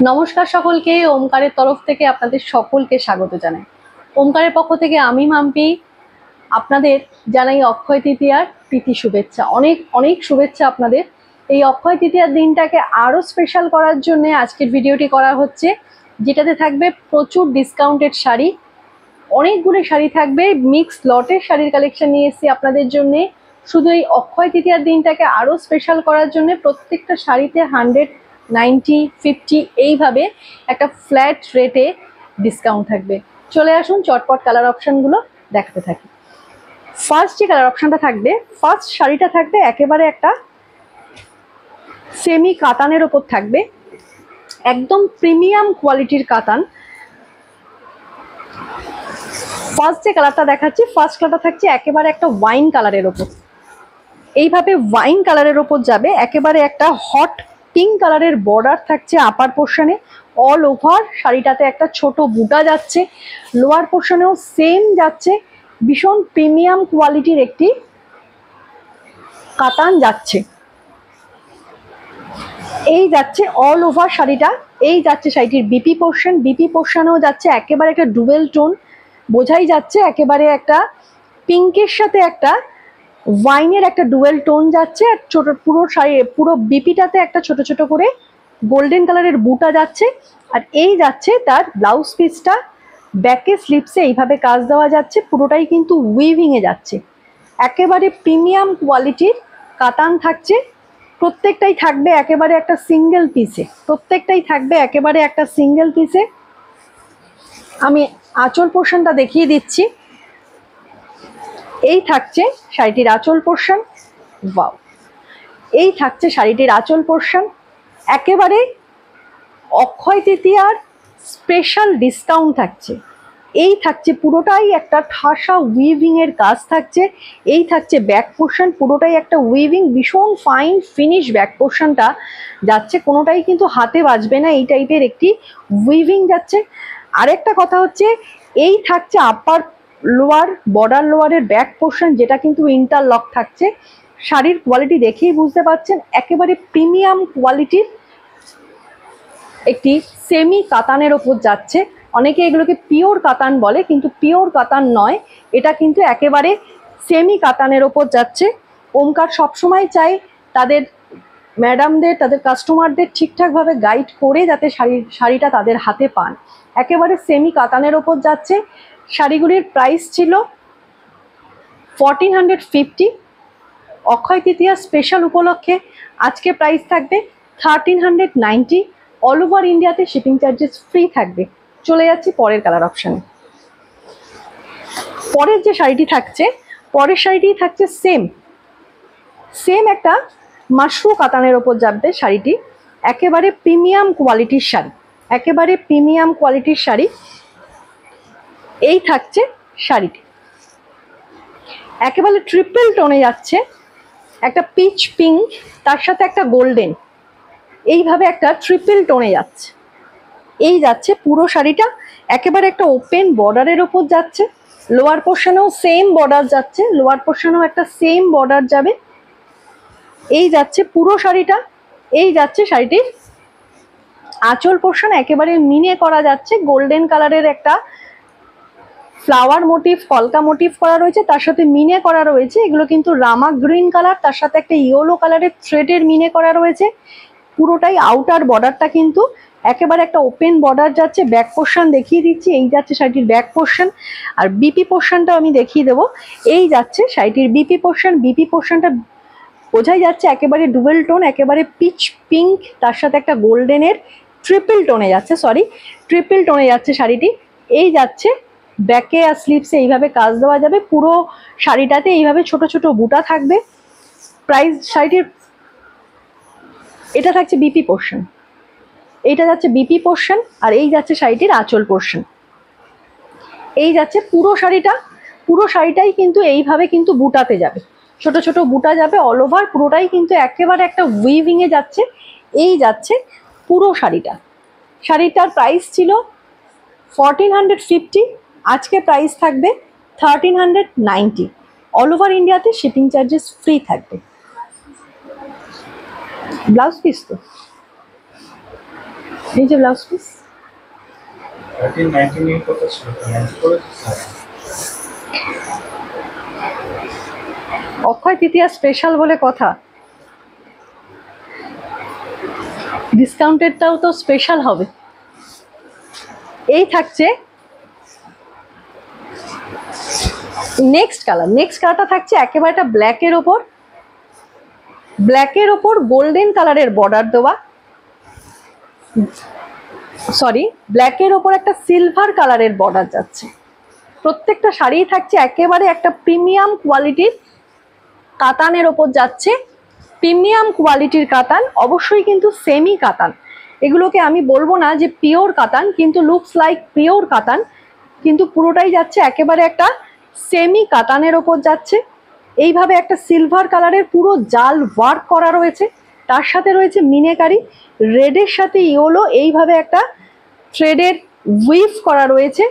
নমস্কার সকলকে, ওমকারের তরফ থেকে আপনাদের সকলকে স্বাগত জানাই। ওমকারের পক্ষ থেকে আমি মাম্পি আপনাদের জানাই অক্ষয় তৃতীয়ার প্রীতি শুভেচ্ছা। অনেক অনেক শুভেচ্ছা আপনাদের। এই অক্ষয় তৃতীয়ার দিনটাকে আরও স্পেশাল করার জন্য আজকের ভিডিওটি করা হচ্ছে, যেটাতে থাকবে প্রচুর ডিসকাউন্টেড শাড়ি, অনেকগুলো শাড়ি থাকবে। মিক্স লটের শাড়ির কালেকশন নিয়ে এসেছি আপনাদের জন্য। শুধু এই অক্ষয় তৃতীয়ার দিনটাকে আরও স্পেশাল করার জন্য প্রত্যেকটা শাড়িতে 100, 90, 50 এইভাবে একটা ফ্ল্যাট রেটে ডিসকাউন্ট থাকবে। চলে আসুন, চটপট কালার অপশানগুলো দেখাতে থাকি। ফার্স্ট যে কালার অপশানটা থাকবে, ফার্স্ট শাড়িটা থাকবে একেবারে একটা সেমি কাতানের ওপর থাকবে, একদম প্রিমিয়াম কোয়ালিটির কাতান। ফার্স্ট যে কালারটা দেখাচ্ছি, ফার্স্ট কালারটা থাকছে একেবারে একটা ওয়াইন কালারের ওপর। এইভাবে ওয়াইন কালারের ওপর যাবে, একেবারে একটা হট পিঙ্ক কালারের বর্ডার থাকছে আপার পোর্শনে। অল ওভার শাড়িটাতে একটা ছোট বুটা যাচ্ছে, লোয়ার পোর্শনেও সেম যাচ্ছে। ভীষণ প্রিমিয়াম কোয়ালিটির একটি কাতান যাচ্ছে। এই যাচ্ছে অল ওভার শাড়িটা। এই যাচ্ছে শাড়িটির বিপি পোর্শন, বিপি পোর্শনেও যাচ্ছে একেবারে একটা ডুয়েল টোন, বোঝাই যাচ্ছে একেবারে একটা পিঙ্কের সাথে একটা ওয়াইনের একটা ডুয়েল টোন যাচ্ছে। আর ছোট পুরো শাড়ি পুরো বিপিটাতে একটা ছোট ছোট করে গোল্ডেন কালারের বুটা যাচ্ছে। আর এই যাচ্ছে তার ব্লাউজ পিসটা, ব্যাকে স্লিপসে এইভাবে কাজ দেওয়া যাচ্ছে, পুরোটাই কিন্তু উইভিংয়ে যাচ্ছে। একেবারে প্রিমিয়াম কোয়ালিটির কাতান থাকছে। প্রত্যেকটাই থাকবে একেবারে একটা সিঙ্গেল পিসে, প্রত্যেকটাই থাকবে একেবারে একটা সিঙ্গেল পিসে। আমি আঁচল পোর্শনটা দেখিয়ে দিচ্ছি। এই থাকছে শাড়িটির আঁচল পোর্শন। ওয়াও, এই থাকছে শাড়িটির আঁচল পোর্শন। একেবারে অক্ষয় তৃতীয়ার স্পেশাল ডিসকাউন্ট থাকছে। এই থাকছে পুরোটাই একটা ঠাসা উইভিং এর কাজ থাকছে। এই থাকছে ব্যাক পোর্শন, পুরোটাই একটা উইভিং, ভীষণ ফাইন ফিনিশ ব্যাক পোর্শনটা যাচ্ছে, কোনোটাই কিন্তু হাতে বাজবে না, এই টাইপের একটি উইভিং যাচ্ছে। আরেকটা কথা হচ্ছে, এই থাকছে আপার লোয়ার বর্ডার লোয়ারের ব্যাক পোর্শন, যেটা কিন্তু ইন্টারলক থাকছে। শাড়ির কোয়ালিটি দেখেই বুঝতে পারছেন, একেবারে প্রিমিয়াম কোয়ালিটির একটি সেমি কাতানের ওপর যাচ্ছে। অনেকে এগুলোকে পিওর কাতান বলে, কিন্তু পিওর কাতান নয়, এটা কিন্তু একেবারে সেমি কাতানের ওপর যাচ্ছে। ওমকার সবসময় চাই তাদের ম্যাডামদের, তাদের কাস্টমারদের ঠিকঠাকভাবে গাইড করে যাতে শাড়িটা তাদের হাতে পান। একেবারে সেমি কাতানের ওপর যাচ্ছে। শাড়িগুলির প্রাইস ছিল 1450। অক্ষয় তৃতীয়া স্পেশাল উপলক্ষে আজকে প্রাইস থাকবে 1390। অল ওভার ইন্ডিয়াতে শিপিং চার্জেস ফ্রি থাকবে। চলে যাচ্ছি পরের কালার অপশানে। পরের যে শাড়িটি থাকছে, পরের শাড়িটি থাকছে সেম একটা মাশরু কাতানের ওপর যাবে শাড়িটি। একেবারে প্রিমিয়াম কোয়ালিটির শাড়ি, একেবারে প্রিমিয়াম কোয়ালিটির শাড়ি। এই থাকছে শাড়িটি একেবারে ট্রিপল টোনে যাচ্ছে, একটা পিচ পিঙ্ক, তার সাথে একটা গোল্ডেন, এইভাবে একটা ট্রিপল টোনে যাচ্ছে। এই যাচ্ছে পুরো শাড়িটা একেবারে একটা ওপেন বর্ডারের ওপর যাচ্ছে। লোয়ার পোর্শনেও সেম বর্ডার যাচ্ছে, লোয়ার পোর্শনেও একটা সেম বর্ডার যাবে। এই যাচ্ছে পুরো শাড়িটা। এই যাচ্ছে শাড়িটির আঁচল পোর্শন, একেবারে মিনে করা যাচ্ছে, গোল্ডেন কালারের একটা ফ্লাওয়ার মোটিভ, কলকা মোটিভ করা রয়েছে, তার সাথে মিনে করা রয়েছে। এগুলো কিন্তু রামা গ্রিন কালার, তার সাথে একটা ইয়েলো কালারের থ্রেডের মিনে করা রয়েছে। পুরোটাই আউটার বর্ডারটা কিন্তু একেবারে একটা ওপেন বর্ডার যাচ্ছে। ব্যাক পোর্শন দেখিয়ে দিচ্ছি, এই যাচ্ছে শাড়িটির ব্যাক পোর্শন। আর বিপি পোর্শনটাও আমি দেখিয়ে দেবো। এই যাচ্ছে শাড়িটির বিপি পোর্শন। বিপি পোর্শনটা বোঝাই যাচ্ছে একেবারে ডুয়েল টোন, একেবারে পিচ পিঙ্ক, তার সাথে একটা গোল্ডেনের ট্রিপল টোনে যাচ্ছে, ট্রিপল টোনে যাচ্ছে শাড়িটি। এই যাচ্ছে ব্যাকে আর স্লিপসে এইভাবে কাজ দেওয়া যাবে। পুরো শাড়িটাতে এইভাবে ছোট ছোট বুটা থাকবে। প্রাইস শাড়িটির এটা থাকছে বিপি পোর্শন, এইটা যাচ্ছে বিপি পোর্শন। আর এই যাচ্ছে শাড়িটির আঁচল পোর্শন। এই যাচ্ছে পুরো শাড়িটা, পুরো শাড়িটাই কিন্তু এইভাবে কিন্তু বুটাতে যাবে, ছোট ছোট বুটা যাবে অল ওভার, পুরোটাই কিন্তু একেবারে একটা উইভিংয়ে যাচ্ছে। এই যাচ্ছে পুরো শাড়িটা। শাড়িটার প্রাইস ছিল 1450, আজকে প্রাইস থাকবে 1390। অল ওভার ইন্ডিয়াতে শিপিং চার্জেস ফ্রি থাকবে। ব্লাউজ পিস তো এই যে ব্লাউজ পিস 1399 কত ছিল অক্ষয় তৃতীয়া স্পেশাল বলে কথা, ডিসকাউন্টেডটাও তো স্পেশাল হবে। এই থাকছে নেক্সট কালারটা থাকছে একেবারে একটা ব্ল্যাকের ওপর গোল্ডেন কালারের বর্ডার দেওয়া, সরি ব্ল্যাকের ওপর একটা সিলভার কালারের বর্ডার যাচ্ছে। প্রত্যেকটা শাড়ি থাকছে একেবারে একটা প্রিমিয়াম কোয়ালিটির কাতানের ওপর যাচ্ছে, প্রিমিয়াম কোয়ালিটির কাতান, অবশ্যই কিন্তু সেমি কাতান। এগুলোকে আমি বলবো না যে পিওর কাতান, কিন্তু লুকস লাইক পিওর কাতান, কিন্তু পুরোটাই যাচ্ছে একেবারে একটা সেমি কাতানের ওপর যাচ্ছে। এইভাবে একটা সিলভার কালারের পুরো জাল ওয়ার্ক করা রয়েছে, তার সাথে রয়েছে মিনেকারি, রেডের সাথে ইয়েলো, এইভাবে একটা থ্রেডের উইভ করা রয়েছে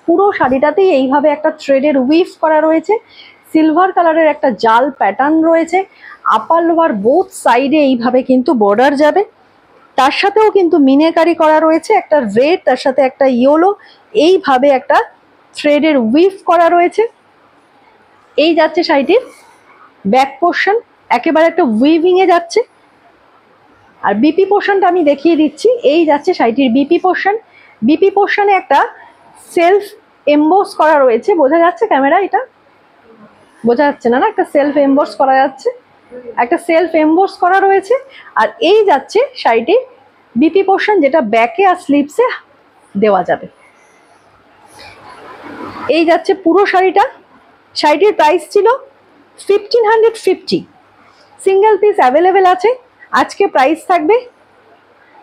পুরো শাড়িটাতেই এইভাবে একটা থ্রেডের উইভ করা রয়েছে, সিলভার কালারের একটা জাল প্যাটার্ন রয়েছে, আপার লোয়ার বোথ সাইডে এইভাবে কিন্তু বর্ডার যাবে, তার সাথেও কিন্তু মিনেকারি করা রয়েছে, একটা রেড তার সাথে একটা ইয়েলো, এইভাবে একটা থ্রেডের উইভ করা রয়েছে। এই যাচ্ছে শাড়িটির ব্যাক পোর্শন, একেবারে একটা উইভিং এ যাচ্ছে। আর বিপি পোর্শনটা আমি দেখিয়ে দিচ্ছি, এই যাচ্ছে শাড়িটির বিপি পোর্শনে একটা সেলফ এমবোস করা রয়েছে, বোঝা যাচ্ছে ক্যামেরা, এটা বোঝা যাচ্ছে না, একটা সেলফ এমবোস করা যাচ্ছে, একটা সেলফ এমবোস করা রয়েছে। আর এই যাচ্ছে শাড়িটির বিপি পোর্শন, যেটা ব্যাকে আর স্লিভসে দেওয়া যাবে। এই যাচ্ছে পুরো শাড়িটির প্রাইস ছিল 1550, সিঙ্গেল পিস অ্যাভেলেবেল আছে। আজকে প্রাইস থাকবে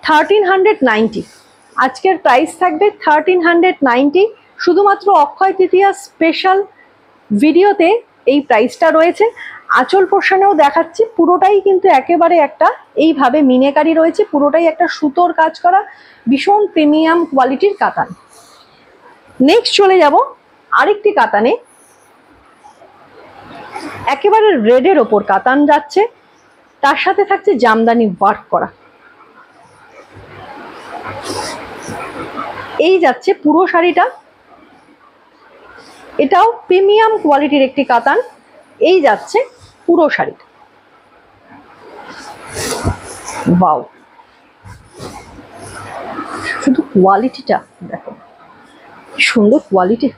1390, আজকের প্রাইস থাকবে 1390, শুধুমাত্র অক্ষয় তৃতীয়া স্পেশাল ভিডিওতে এই প্রাইসটা রয়েছে। আঁচল পোর্শনেও দেখাচ্ছি, পুরোটাই কিন্তু একেবারে একটা এইভাবে মিনেকারি রয়েছে, পুরোটাই একটা সুতোর কাজ করা ভীষণ প্রিমিয়াম কোয়ালিটির কাতান। নেক্সট চলে যাব আরেকটি কাতানে, একেবারে রেডের ওপর কাতান যাচ্ছে, তার সাথে থাকছে জামদানি ওয়ার্ক করা। এই যাচ্ছে পুরো শাড়িটা, এটাও প্রিমিয়াম কোয়ালিটির একটি কাতান। এই যাচ্ছে পুরো শাড়িটা, ওয়াও, শুধু কোয়ালিটিটা দেখো, সুন্দর কোয়ালিটি।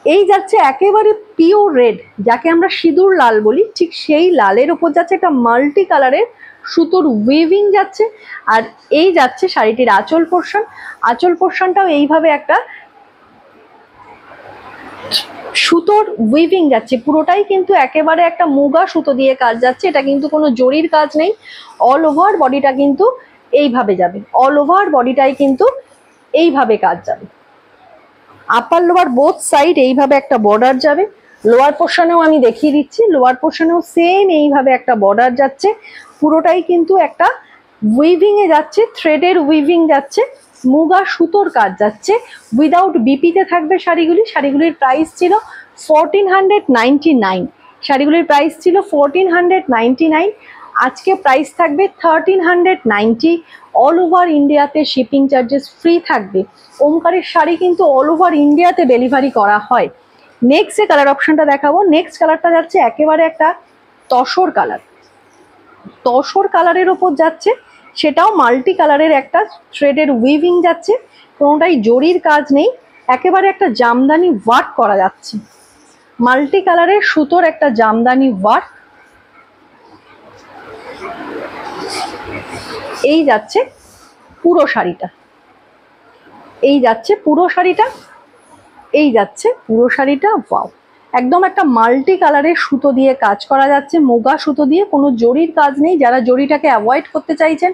এই যাচ্ছে একেবারে পিওর রেড, যাকে আমরা সিঁদুর লাল বলি, ঠিক সেই লালের ওপর যাচ্ছে একটা মাল্টি কালারের সুতোর উইভিং যাচ্ছে। আর এই যাচ্ছে শাড়িটির আঁচল পোর্শনটাও এইভাবে একটা সুতোর উইভিং যাচ্ছে, পুরোটাই কিন্তু একেবারে একটা মুগা সুতো দিয়ে কাজ যাচ্ছে, এটা কিন্তু কোনো জরির কাজ নেই। অল ওভার বডিটা কিন্তু এইভাবে যাবে, অল ওভার বডিটাই কিন্তু এইভাবে কাজ যাবে, আপার লোয়ার বোথ সাইড এইভাবে একটা বর্ডার যাবে। লোয়ার পোর্শনেও আমি দেখিয়ে দিচ্ছি, লোয়ার পোর্শনেও সেম এইভাবে একটা বর্ডার যাচ্ছে, পুরোটাই কিন্তু একটা উইভিং এ যাচ্ছে, থ্রেডের উইভিং যাচ্ছে, মুগা সুতোর কাজ যাচ্ছে, উইদাউট বিপিতে থাকবে শাড়িগুলির প্রাইস ছিল 1499, শাড়িগুলির প্রাইস ছিল 1499, আজকে প্রাইস থাকবে 1390। অল ওভার ইন্ডিয়াতে শিপিং চার্জেস ফ্রি থাকবে। ওমকারের শাড়ি কিন্তু অল ওভার ইন্ডিয়াতে ডেলিভারি করা হয়। নেক্সট যে কালার অপশনটা দেখাবো, নেক্সট কালারটা যাচ্ছে একেবারে একটা তসর কালারের ওপর যাচ্ছে, সেটাও মাল্টি কালারের একটা থ্রেডের উইভিং যাচ্ছে, কোনোটাই জরির কাজ নেই, একেবারে একটা জামদানি ওয়ার্ক করা যাচ্ছে, মাল্টি কালারের সুতোর একটা জামদানি ওয়ার্ক। এই যাচ্ছে পুরো শাড়িটা, ওয়াও, একদম একটা মাল্টি কালারের সুতো দিয়ে কাজ করা যাচ্ছে, মুগা সুতো দিয়ে, কোনো জরির কাজ নেই। যারা জরিটাকে অ্যাভয়েড করতে চাইছেন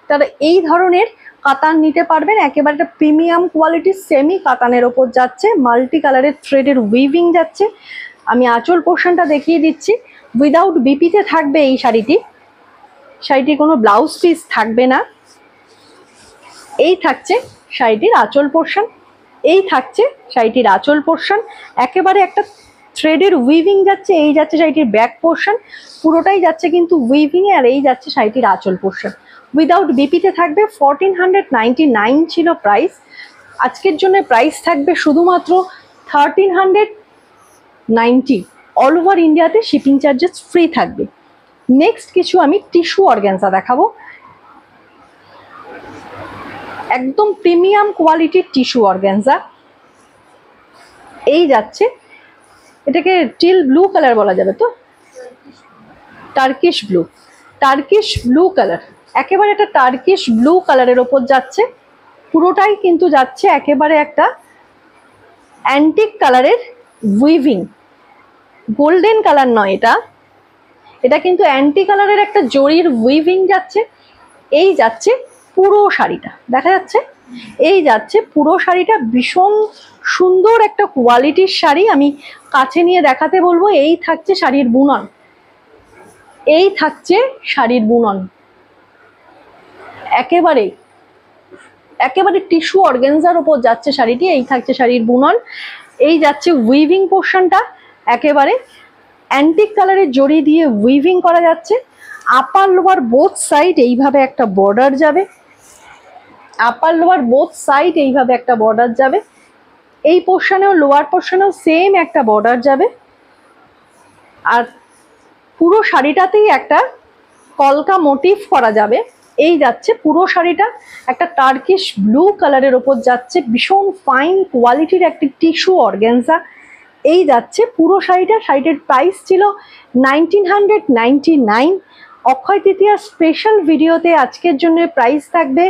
তারা এই ধরনের কাতান নিতে পারবেন, একেবারে একটা প্রিমিয়াম কোয়ালিটির সেমি কাতানের ওপর যাচ্ছে, মাল্টি কালারের থ্রেডের উইভিং যাচ্ছে। আমি আঁচল পোর্শনটা দেখিয়ে দিচ্ছি, উইদাউট বিপিতে থাকবে এই শাড়িটির কোনো ব্লাউজ পিস থাকবে না। এই থাকছে শাড়িটির আঁচল পোর্শন, একেবারে একটা থ্রেডের উইভিং যাচ্ছে। এই যাচ্ছে শাড়িটির ব্যাক পোর্শন, পুরোটাই যাচ্ছে কিন্তু উইভিং এ। আর এই যাচ্ছে শাড়িটির আঁচল পোর্শন। উইদাউট বিপিতে থাকবে 1499 ছিল প্রাইস, আজকের জন্য প্রাইস থাকবে শুধুমাত্র 1390। অল ওভার ইন্ডিয়াতে শিপিং চার্জেস ফ্রি থাকবে। নেক্সট কিছু আমি টিস্যু অর্গানজা দেখাবো, একদম প্রিমিয়াম কোয়ালিটির টিস্যু অর্গানজা। এই যাচ্ছে, এটাকে টিল ব্লু কালার বলা যাবে তো, Turkish blue, Turkish blue colour, একেবারে একটা টার্কিশ ব্লু কালারের ওপর যাচ্ছে। পুরোটাই কিন্তু যাচ্ছে একেবারে একটা অ্যান্টিক কালারের উইভিং, গোল্ডেন কালার নয় এটা, এটা কিন্তু অ্যান্টি কালারের একটা জরির উইভিং যাচ্ছে। এই যাচ্ছে পুরো শাড়িটা, দেখা যাচ্ছে, এই যাচ্ছে পুরো শাড়িটা। ভীষণ সুন্দর একটা কোয়ালিটির শাড়ি, আমি কাছে নিয়ে দেখাতে বলবো। এই থাকছে শাড়ির বুনন, এই থাকছে শাড়ির বুনন, একেবারে একেবারে টিস্যু অর্গানজার ওপর যাচ্ছে শাড়িটি। এই থাকছে শাড়ির বুনন, এই যাচ্ছে উইভিং পোর্শনটা, একেবারে অ্যান্টিক কালারের জড়ি দিয়ে উইভিং করা যাচ্ছে। আপার লোয়ার বোথ সাইড এইভাবে একটা বর্ডার যাবে, আপার লোয়ার বোথ সাইড এইভাবে একটা বর্ডার যাবে। এই পোর্শনেও লোয়ার পোর্শনেও সেম একটা বর্ডার যাবে। আর পুরো শাড়িটাতেই একটা কলকা মোটিভ করা যাবে। এই যাচ্ছে পুরো শাড়িটা একটা টার্কিশ ব্লু কালারের ওপর যাচ্ছে, ভীষণ ফাইন কোয়ালিটির একটি টিস্যু অর্গানজা। এই যাচ্ছে পুরো শাড়িটা। শাড়িটির প্রাইস ছিল 1999। অক্ষয় তৃতীয়া স্পেশাল ভিডিওতে আজকের জন্য প্রাইস থাকবে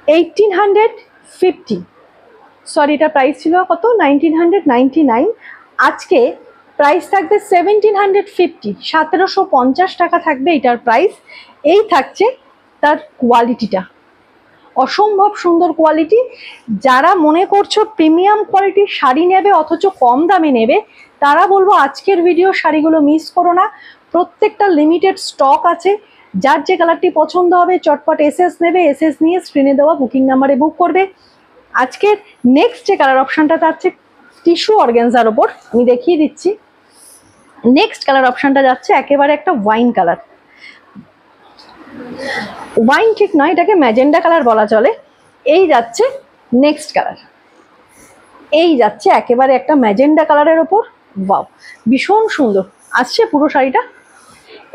1850। সরি, এটা প্রাইস ছিল কত, 1999, আজকে প্রাইস থাকবে 1750, 1750 টাকা থাকবে এটার প্রাইস। এই থাকছে তার কোয়ালিটিটা, অসম্ভব সুন্দর কোয়ালিটি। যারা মনে করছো প্রিমিয়াম কোয়ালিটির শাড়ি নেবে অথচ কম দামে নেবে, তারা বলবো আজকের ভিডিও শাড়িগুলো মিস করো না। প্রত্যেকটা লিমিটেড স্টক আছে, যার যে কালারটি পছন্দ হবে চটপট এসএস নেবে, এসএস নিয়ে স্ক্রিনে দেওয়া বুকিং নাম্বারে বুক করবে। আজকের নেক্সট যে কালার অপশানটা যাচ্ছে টিস্যু অর্গানজার ওপর, আমি দেখিয়ে দিচ্ছি। নেক্সট কালার অপশানটা যাচ্ছে একেবারে একটা ওয়াইন কালার, ওয়াইন ঠিক নয়, এটাকে ম্যাজেন্ডা কালার বলা চলে। এই যাচ্ছে নেক্সট কালার, এই যাচ্ছে একেবারে একটা ম্যাজেন্ডা কালারের ওপর। ওয়াও, ভীষণ সুন্দর আসছে পুরো শাড়িটা।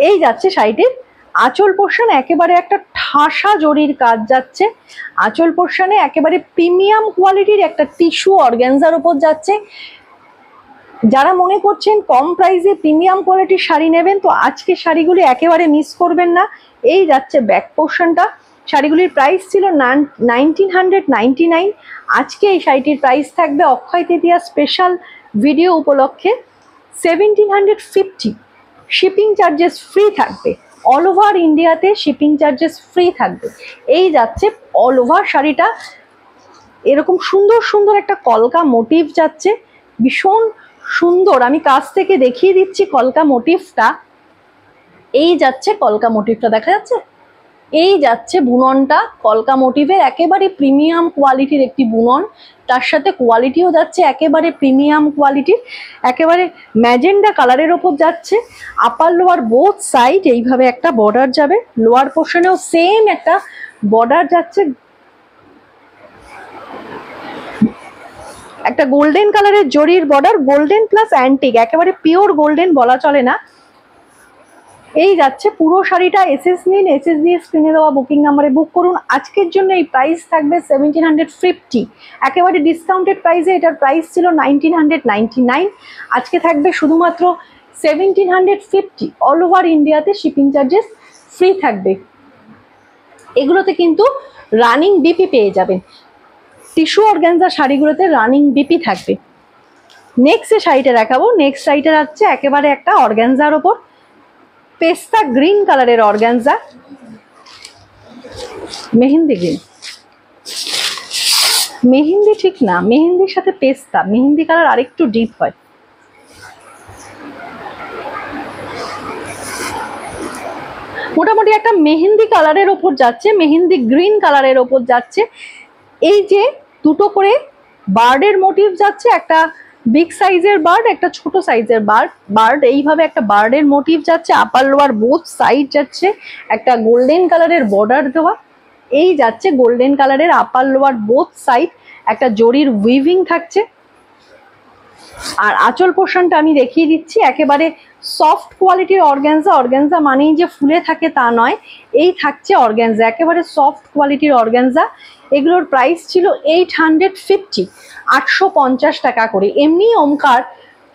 এই যাচ্ছে শাড়িটির আঁচল পোর্শন, একেবারে একটা ঠাসা জরির কাজ যাচ্ছে। আঁচল পোর্শনে একেবারে প্রিমিয়াম কোয়ালিটির একটা টিস্যু অর্গানজার ওপর যাচ্ছে। যারা মনে করছেন কম প্রাইসে প্রিমিয়াম কোয়ালিটির শাড়ি নেবেন, তো আজকের শাড়িগুলি একেবারে মিস করবেন না। এই যাচ্ছে ব্যাক পোর্শনটা, শাড়িগুলির প্রাইস ছিল 1999, আজকে এই শাড়িটির প্রাইস থাকবে অক্ষয় তৃতীয়া স্পেশাল ভিডিও উপলক্ষে 1750। শিপিং চার্জেস ফ্রি থাকবে, অল ওভার ইন্ডিয়াতে শিপিং চার্জেস ফ্রি থাকবে। এই যাচ্ছে অল ওভার শাড়িটা, এরকম সুন্দর সুন্দর একটা কলকা মোটিভ যাচ্ছে, ভীষণ সুন্দর। আমি কাছ থেকে দেখিয়ে দিচ্ছি কলকা মোটিভটা। এই যাচ্ছে কলকা মোটিভটা, দেখা যাচ্ছে, এই যাচ্ছে বুননটা কলকা মোটিভের, একেবারে প্রিমিয়াম কোয়ালিটির একটি বুনন। তার সাথে কোয়ালিটিও যাচ্ছে একেবারে প্রিমিয়াম কোয়ালিটির, একেবারে ম্যাজেন্ডা কালারের ওপর যাচ্ছে। আপার লোয়ার বোথ সাইড এইভাবে একটা বর্ডার যাবে, লোয়ার পোর্শনেও সেম একটা বর্ডার যাচ্ছে, একটা গোল্ডেন কালারের জরির বর্ডার, গোল্ডেন প্লাস অ্যান্টিক, একেবারে পিওর গোল্ডেন বলা চলে না। এই যাচ্ছে পুরো শাড়িটা। এসএস নিন, এসএস দিয়ে স্ক্রিনে দেওয়া বুকিং নাম্বারে বুক করুন। আজকের জন্য এই প্রাইস থাকবে 1750, একেবারে ডিসকাউন্টেড প্রাইসে। এটার প্রাইস ছিল 1999, আজকে থাকবে শুধুমাত্র 1750। অল ওভার ইন্ডিয়াতে শিপিং চার্জেস ফ্রি থাকবে। এগুলোতে কিন্তু রানিং বিপি পেয়ে যাবেন, টিস্যু অর্গানজা শাড়িগুলোতে রানিং বিপি থাকবে। নেক্সট যে শাড়িটা দেখাবো, নেক্সট শাড়িটা যাচ্ছে একেবারে একটা অর্গানজার ওপর, পেস্তা গ্রিন কালারের অর্গানজা, মেহেন্দি গ্রিন, মেহেন্দি ঠিক না, মেহেন্দির সাথে পেস্তা, মেহেন্দি কালার আরেকটু ডিপ হয়। মোটামুটি একটা মেহেন্দি কালারের ওপর যাচ্ছে, মেহেন্দি গ্রিন কালারের ওপর যাচ্ছে। এই যে দুটো করে বার্ডের মোটিভ যাচ্ছে, একটা বিগ সাইজের বার্ড, একটা ছোট সাইজের বার্ড এইভাবে একটা বার্ডের মোটিভ যাচ্ছে, আপার লোয়ার বোথ সাইড যাচ্ছে একটা গোল্ডেন কালারের বর্ডার দেওয়া। এই যাচ্ছে গোল্ডেন কালারের আপার লোয়ার বোথ সাইড একটা জরির উইভিং থাকছে। আর আঁচল পোর্শনটা আমি দেখিয়ে দিচ্ছি, একেবারে সফট কোয়ালিটির অর্গ্যানজা। অর্গ্যানজা মানেই যে ফুলে থাকে তা নয়, এই থাকছে অর্গ্যানজা, একেবারে সফট কোয়ালিটির অর্গ্যানজা। এগুলোর প্রাইস ছিল 850, 850 টাকা করে। এমনি ওমকার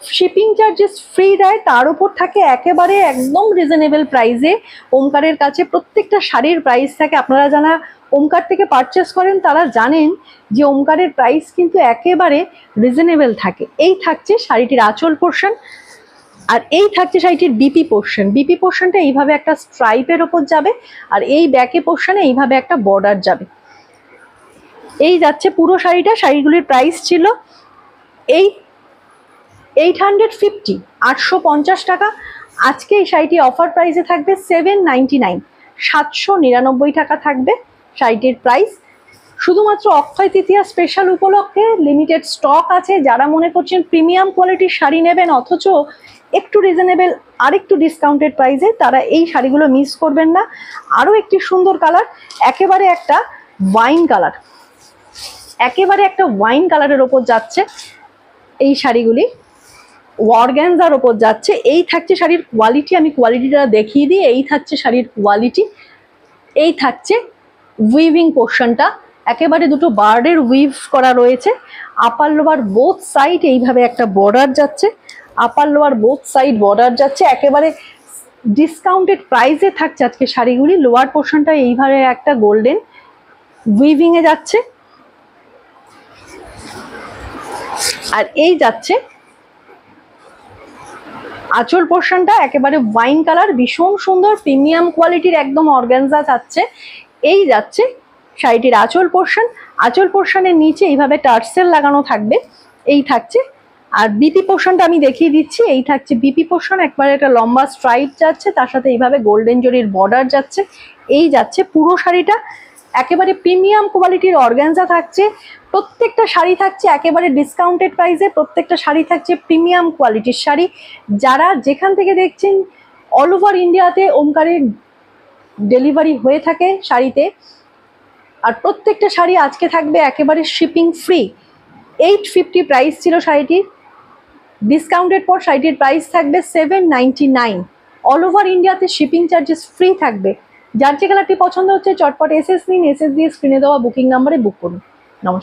শিপিং চার্জেস ফ্রি দেয়, তার উপর থাকে একেবারে একদম রিজনেবল প্রাইসে ওমকারের কাছে প্রত্যেকটা শাড়ির প্রাইস থাকে। আপনারা যারা ওমকার থেকে পারচেস করেন তারা জানেন যে ওমকারের প্রাইস কিন্তু একেবারে রিজনেবল থাকে। এই থাকছে শাড়িটির আঁচল পোর্শন, আর এই থাকছে শাড়িটির বিপি পোর্শন। বিপি পোর্শনটা এইভাবে একটা স্ট্রাইপের ওপর যাবে, আর এই ব্যাকে পোর্শনে এইভাবে একটা বর্ডার যাবে। এই যাচ্ছে পুরো শাড়িটা। শাড়িগুলির প্রাইস ছিল 850, 850 টাকা। আজকে এই শাড়িটি অফার প্রাইসে থাকবে 799, 799 টাকা থাকবে শাড়িটির প্রাইস। শুধুমাত্র অক্ষয় তৃতীয়া স্পেশাল উপলক্ষে লিমিটেড স্টক আছে। যারা মনে করছেন প্রিমিয়াম কোয়ালিটির শাড়ি নেবেন অথচ একটু রিজনেবল আরেকটু ডিসকাউন্টেড প্রাইসে, তারা এই শাড়িগুলো মিস করবেন না। আরও একটি সুন্দর কালার, একেবারে একটা ওয়াইন কালার, একেবারে একটা ওয়াইন কালারের ওপর যাচ্ছে এই শাড়িগুলি, অর্গ্যানজার ওপর যাচ্ছে। এই থাকছে শাড়ির কোয়ালিটি, আমি কোয়ালিটিটা দেখিয়ে দিই। এই থাকছে শাড়ির কোয়ালিটি, এই থাকছে উইভিং পোর্শনটা, একেবারে দুটো বার্ডের উইভ করা রয়েছে। আপার লোয়ার বোথ সাইড এইভাবে একটা বর্ডার যাচ্ছে, upper lower both side border যাচ্ছে। একেবারে ডিসকাউন্টেড প্রাইসে থাকছে আজকে শাড়িগুলি। লোয়ার পোর্শনটা এইভাবে একটা গোল্ডেন উইভিংয়ে যাচ্ছে, আর এই যাচ্ছে আঁচল পোর্শনটা, একেবারে ওয়াইন কালার, ভীষণ সুন্দর প্রিমিয়াম কোয়ালিটির একদম অর্গানজা যাচ্ছে। এই যাচ্ছে শাড়িটির আঁচল পোর্শন। আঁচল পোর্শনের নিচে এইভাবে টার্সেল লাগানো থাকবে, এই থাকছে। আর বিপি পোর্শনটা আমি দেখিয়ে দিচ্ছি। এই থাকছে বিপি পোর্শন, একবারে একটা লম্বা স্ট্রাইপ যাচ্ছে, তার সাথে এইভাবে গোল্ডেন জরির বর্ডার যাচ্ছে। এই যাচ্ছে পুরো শাড়িটা, একেবারে প্রিমিয়াম কোয়ালিটির অর্গানজা থাকছে। প্রত্যেকটা শাড়ি থাকছে একেবারে ডিসকাউন্টেড প্রাইসে, প্রত্যেকটা শাড়ি থাকছে প্রিমিয়াম কোয়ালিটির শাড়ি। যারা যেখান থেকে দেখছেন অল ওভার ইন্ডিয়াতে ওমকারের ডেলিভারি হয়ে থাকে শাড়িতে, আর প্রত্যেকটা শাড়ি আজকে থাকবে একেবারে শিপিং ফ্রি। 850 প্রাইস ছিল শাড়িটির, ডিসকাউন্টের পর শাড়িটির প্রাইস থাকবে 799। অল ওভার ইন্ডিয়াতে শিপিং চার্জেস ফ্রি থাকবে। যার যে কালারটি পছন্দ হচ্ছে চটপট এসএস নিন, এসএস দিয়ে স্ক্রিনে দেওয়া বুকিং নাম্বারে বুক করুন। নমস্কার।